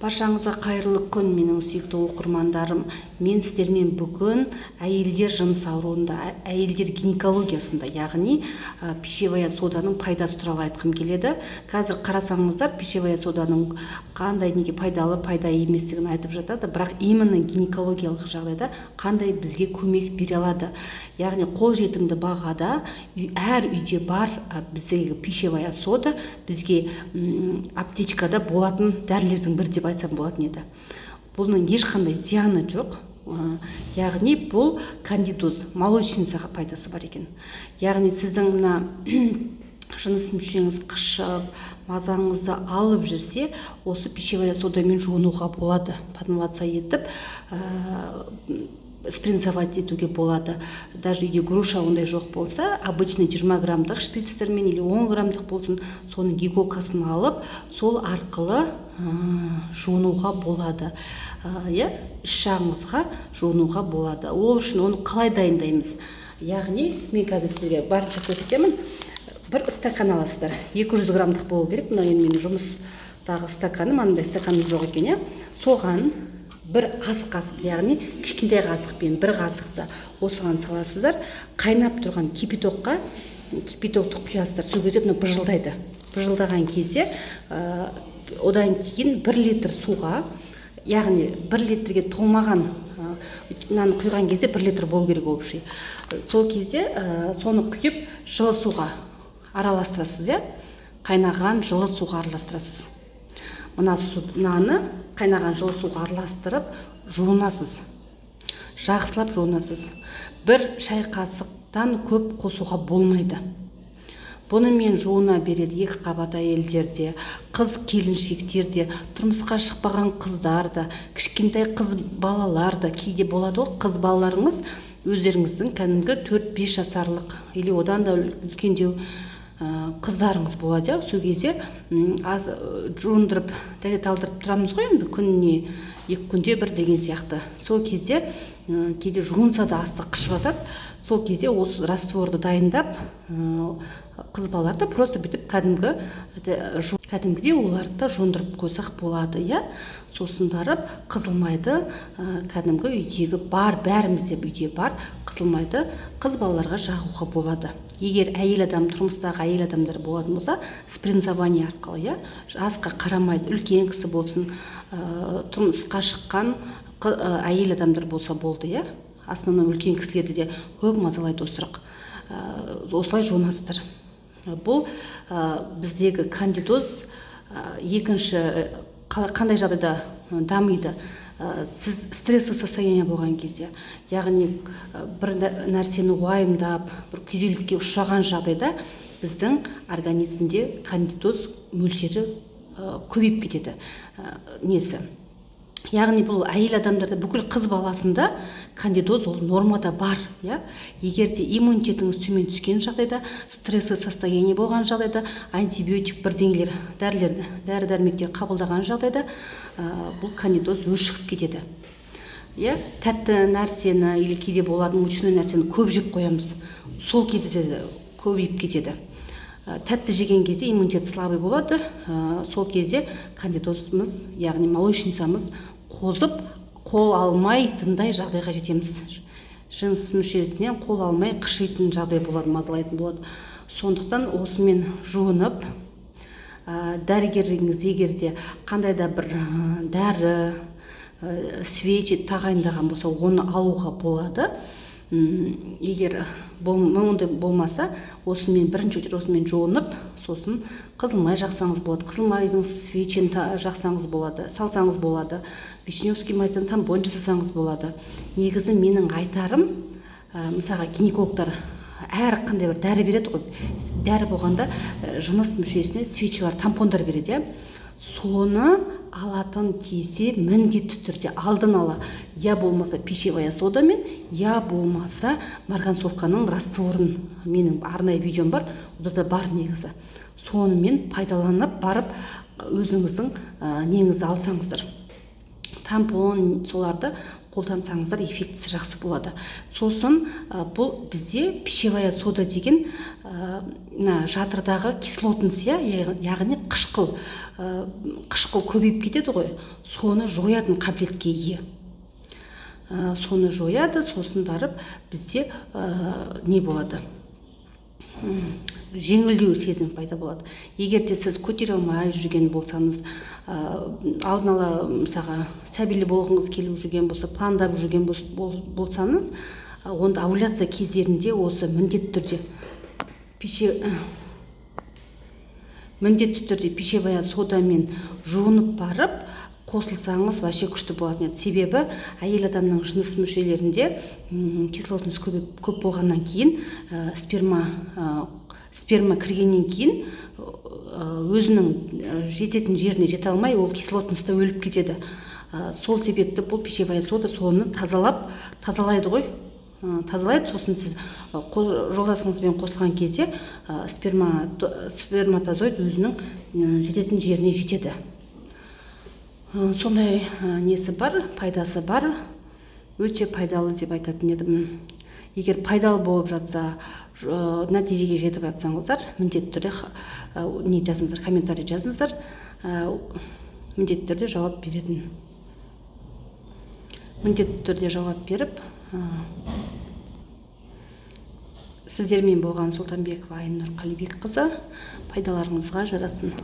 Баршаңызға қайырлы күн, менің сүйікті оқырмандарым. Мен сіздермен бүгін әйелдер жыныс ауруында, әйелдер гинекологиясында, яғни пищевая соданың пайдасы туралы айтқым келеді. Қазір қарасаңыздар, пищевая соданың қандай неге пайдалы, пайда еместігін айтып жатады, бірақ именно гинекологиялық жағдайда қандай бізге көмек бере алады. Яғни қолжетімді бағада әр үйде бар біздегі пищевая сода бізге аптечкада болатын дәрілердің бірі деп айтсам болатын еді. Бұның ешқандай зияны жоқ. Яғни бұл кандидоз, молочницаға пайдасы бар екен. Яғни сіздің мына жыныс мүшеңіз қышып, мазаңызды алып жүрсе, осы пищевая содамен жуынуға болады. Подмываться етіп, спринцовать етуге болады. Даже үйде груша ондай жоқ болса, обычный 20 граммдық шприцтермен или 10 граммдық болсын, соның иголкасын алып, сол арқылы жуынуға болады. Іш жағыңызға жуынуға болады. Ол үшін оны қалай дайындаймыз? Яғни, мен қазір сізге барынша көрсетемін. Бір стакан аласыздар. 200 граммдық болу керек. Мына енді менің жұмыстағы стаканым, андай стаканым жоқ екен. Соған бір ас қасық, яғни кішкентай қасықпен бір қасықты осыған саласыздар. Қайнап тұрған кипятокқа кипятокты құясыздар. Сол кезде быжылдайды. Быжылдаған кезде одан кейін 1 литр суға, яғни 1 литрге толмаған, мынаны құйған кезде 1 литр болу керек общий. Сол кезде соны құйып жылы суға араластырасыз, қайнаған жылы суға араластырасыз. Мынаны қайнаған жылы суға араластырып жуынасыз. Жақсылап жуынасыз. Бір шай қасықтан көп қосуға болмайды. Бұны мен жуына береді 2 қабат әйелдерде, қыз келіншектерде, тұрмысқа шықпаған қыздар да, кішкентай қыз балалар да, кейде болады ғой, қыз балаларыңыз өздеріңіздің кәдімгі 4-5 жасарлық или одан да үлкендеу қыздарыңыз болады. Сол кезде жуындырып, дәрет алдырып тұрамыз ғой, енді күніне 2 күнде бір деген сияқты. Сол кезде кейде жуынса да асты қышып жатады. Сол кезде осы растворды дайындап, қыз балаларды просто бүйтіп кәдімгідей оларды жуындырып қойсақ болады. Сосын барып қызылмайды, кәдімгі үйдегі бар, бәрімізде үйде бар қызылмайды қыз балаларға жағуға болады. Егер әйел адам, тұрмыстағы әйел адамдар болатын болса, спринцование арқылы, жасқа қарамайды, үлкен кісі болсын, тұрмысқа шыққан әйел адамдар болса болды. Основном үлкен кісілерді де көп мазалайды осырақ. Осылай жуынасыздар. Бұл біздегі кандидоз екінші қандай жағдайда дамиды? Сіз стрессовый состояние болған кезде, яғни бір нәрсені уайымдап, бір күйзеліске ұшыраған жағдайда біздің организмде кандидоз мөлшері көбейіп кетеді. Яғни бұл әйел адамдарда, бүкіл қыз баласында кандидоз ол нормада бар. Егерде иммунитетіңіз төмен түскен жағдайда, стрессовый состояние болған жағдайда, антибиотик бірдеңелер, дәрі-дәрмектер қабылдаған жағдайда бұл кандидоз өршігіп кетеді. Тәтті нәрсені или кейде болатын мучной нәрсені көп жеп қоямыз. Сол кезде көбейіп кетеді. Тәтті жеген кезде иммунитет слабый болады. Сол кезде кандидозымыз, яғни молочницамыз қозып, қол алмай тындай жағдайға жетеміз. Жыныс мүшесінен қол алмай қышитын жағдай болады, мазалайтын болады. Сондықтан осымен жуынып, дәрігеріңіз егерде қандай да бір дәрі, свечи тағайындаған болса, оны алуға болады. Егер ондай болмаса, осымен бірінші очередь осымен жуынып, сосын қызылмай жақсаңыз болады. Қызылмайдың свечен жақсаңыз болады, салсаңыз болады. Вишневский майдан тампон жасасаңыз болады. Негізі менің айтарым, мысалға гинекологтар әр қандай бір дәрі береді ғой. Дәрі болғанда жыныс мүшесіне свечалар, тампондар береді. Соны алатын кезде міндетті түрде алдын ала, я болмаса пищевая содамен, я болмаса марганцовканың растворын, менің арнайы видеом бар, ода да бар негізі. Сонымен пайдаланып барып өзіңіздің неңізді алсаңыздар. тампон соларды қолдансаңыздар эффектісі жақсы болады. Сосын бұл бізде пищевая сода деген жатырдағы кислотность, яғни қышқыл көбейіп кетеді ғой, соны жоятын қабілетке ие. Соны жояды, сосын барып бізде не болады, жеңілдеу сезім пайда болады. Егер де сіз көтере алмай жүрген болсаңыз, алдын ала мысалға сәбилі болғыңыз келіп жүрген болса, пландап жүрген болсаңыз, онда овуляция кездерінде осы міндетті түрде пищевая содамен жуынып барып қосылсаңыз вообще күшті болатын еді. Себебі әйел адамның жыныс мүшелерінде кислотность көп болғаннан кейін сперма кіргеннен кейін өзінің жететін жеріне жете алмай, ол кислотностьта өліп кетеді. Сол себепті бұл пищевая сода соны тазалайды ғой. Тазалайды, сосын сіз жолдасыңызбен қосылған кезде сперматозоид өзінің жететін жеріне жетеді. Сондай несі бар, пайдасы бар, өте пайдалы деп айтатын едім. Егер пайдалы болып жатса, нәтижеге жетіп жатсаңыздар, міндетті түрде не жазыңыздар, комментарий жазыңыздар, міндетті түрде жауап беретін. Міндетті түрде жауап беріп, сіздермен болған Сұлтанбекова Айнұр Қалибекқызы, пайдаларыңызға жарасын.